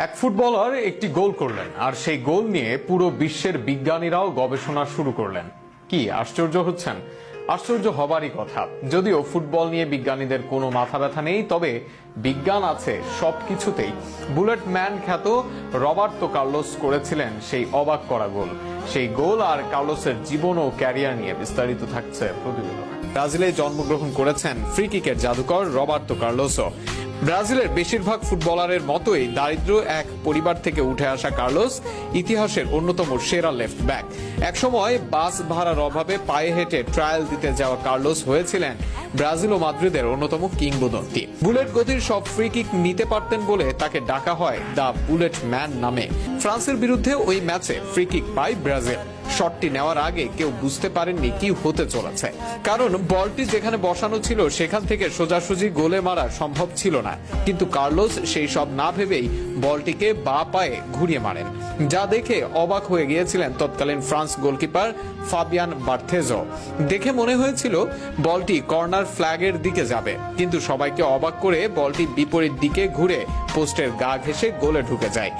এক ফুটবলার একটি গোল করলেন আর সেই গোল নিয়ে পুরো বিশ্বের বিজ্ঞানীরাও গবেষণা শুরু করলেন। কি আশ্চর্য হচ্ছেন? আশ্চর্য হবারই কথা। যদিও ফুটবল নিয়ে বিজ্ঞানীদের কোনো মাথা ব্যথা নেই, তবে বিজ্ঞান আছে সবকিছুতেই। বুলেট ম্যান খ্যাত রবার্তো কার্লোস করেছিলেন সেই অবাক করা গোল। সেই গোল আর কার্লোসের জীবন ও ক্যারিয়ার নিয়ে বিস্তারিত থাকছে প্রতিবেদনে। ব্রাজিলে জন্মগ্রহণ করেছেন ফ্রি কিকের জাদুকর রবার্তো কার্লোসও। ব্রাজিলের বেশিরভাগ ফুটবলারের মতোই দারিদ্র এক পরিবার থেকে উঠে আসা কার্লোস ইতিহাসের অন্যতম সেরা লেফট ব্যাক। একসময় বাস ভাড়ার অভাবে পায়ে হেঁটে ট্রায়াল দিতে যাওয়া কার্লোস হয়েছিলেন ব্রাজিল ও মাদ্রিদের অন্যতম কিংবদন্তি। বুলেট গতির সব ফ্রি কিক নিতে পারতেন বলে তাকে ডাকা হয় দ্য বুলেট ম্যান নামে। ফ্রান্সের বিরুদ্ধে ওই ম্যাচে ফ্রি কিক পায় ব্রাজিল। শটটি নেওয়ার আগে কেউ বুঝতে পারেননি কি হতে চলেছে, কারণ বলটি যেখানে বসানো ছিল সেখান থেকে সোজাসুজি গোলে মারা সম্ভব ছিল না। কিন্তু কার্লোস সেই সব না ভেবেই বলটিকে বাঁ পায়ে ঘুরিয়ে মারেন, যা দেখে অবাক হয়ে গিয়েছিলেন তৎকালীন ফ্রান্স গোলকিপার ফাবিয়ান বার্থেজো। দেখে মনে হয়েছিল বলটি কর্নার ফ্ল্যাগের দিকে যাবে, কিন্তু সবাইকে অবাক করে বলটি বিপরীত দিকে ঘুরে পোস্টের গা ঘেঁষে গোলে ঢুকে যায়।